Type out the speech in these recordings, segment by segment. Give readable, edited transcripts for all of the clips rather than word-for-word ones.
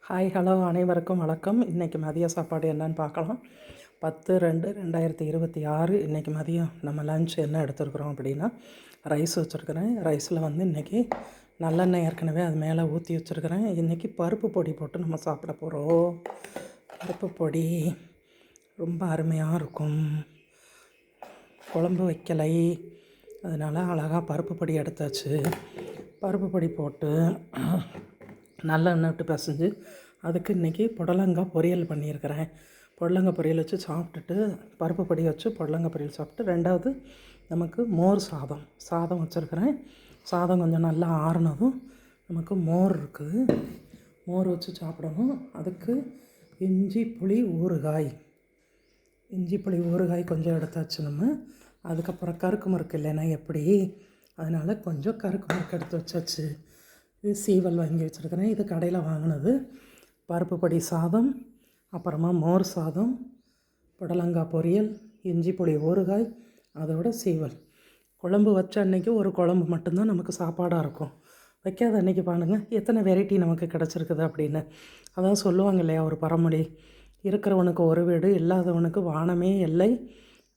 Hi hello அனைவருக்கும் வணக்கம். இன்றைக்கி மதிய சாப்பாடு என்னன்னு பார்க்கலாம். 10/2/2026 இன்றைக்கி மதியம் நம்ம லன்ச் என்ன எடுத்துருக்குறோம் அப்படின்னா, ரைஸ் வச்சுருக்கிறேன். ரைஸில் இன்றைக்கி நல்லெண்ணெய் ஏற்கனவே அது மேலே ஊற்றி வச்சுருக்கிறேன். இன்றைக்கி பருப்பு பொடி போட்டு நம்ம சாப்பிட போகிறோம். பருப்பு பொடி ரொம்ப அருமையாக இருக்கும். குழம்பு வைக்கலை, அதனால் அழகாக பருப்பு பொடி எடுத்தாச்சு. பருப்பு பொடி போட்டு நல்லெண்ணெய் விட்டு பிசைஞ்சு அதுக்கு இன்றைக்கி புடலங்காய் பொரியல் பண்ணியிருக்கிறேன். புடலங்காய் பொரியல் வச்சு சாப்பிட்டுட்டு பருப்பு பொடி வச்சு புடலங்காய் பொரியல் சாப்பிட்டு, ரெண்டாவது நமக்கு மோர் சாதம் வச்சுருக்கிறேன். சாதம் கொஞ்சம் நல்லா ஆறுனதும் நமக்கு மோர் இருக்குது, மோர் வச்சு சாப்பிடணும். அதுக்கு இஞ்சி புளி ஊறுகாய் கொஞ்சம் எடுத்தாச்சு நம்ம. அதுக்கப்புறம் கருக்கு முறுக்கு இல்லைன்னா எப்படி, அதனால் கொஞ்சம் கருக்கு முறுக்கு எடுத்து வச்சாச்சு. இது சீவல் வாங்கி வச்சுருக்கிறேன். இது கடையில் வாங்கினது. பருப்பு பொடி சாதம், அப்புறமா மோர் சாதம், புடலங்காய் பொரியல், இஞ்சி புளி ஊறுகாய், அதோட சீவல். குழம்பு வச்ச அன்றைக்கி ஒரு குழம்பு மட்டும்தான் நமக்கு சாப்பாடாக இருக்கும். வைக்காத அன்றைக்கி பாருங்கள் எத்தனை வெரைட்டி நமக்கு கிடச்சிருக்குது அப்படின்னு. அதான் சொல்லுவாங்க இல்லையா ஒரு பழமொழி, இருக்கிறவனுக்கு ஒரு வீடு, இல்லாதவனுக்கு வானமே எல்லை,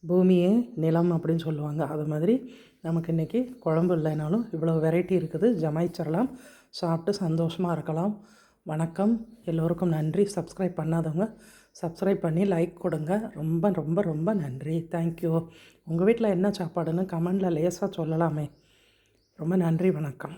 பூமியே நிலம் அப்படின்னு சொல்லுவாங்க. அது மாதிரி நமக்கு இன்றைக்கி குழம்பு இல்லைனாலும் இவ்வளோ வெரைட்டி இருக்குது, ஜமாய்ச்சிடலாம், சாப்பிட்டு சந்தோஷமாக இருக்கலாம். வணக்கம், எல்லோருக்கும் நன்றி. சப்ஸ்கிரைப் பண்ணாதவங்க சப்ஸ்கிரைப் பண்ணி லைக் கொடுங்க. ரொம்ப ரொம்ப ரொம்ப நன்றி, தேங்க்யூ. உங்கள் வீட்டில் என்ன சாப்பாடுன்னு கமெண்டில் லேசாக சொல்லலாமே. ரொம்ப நன்றி, வணக்கம்.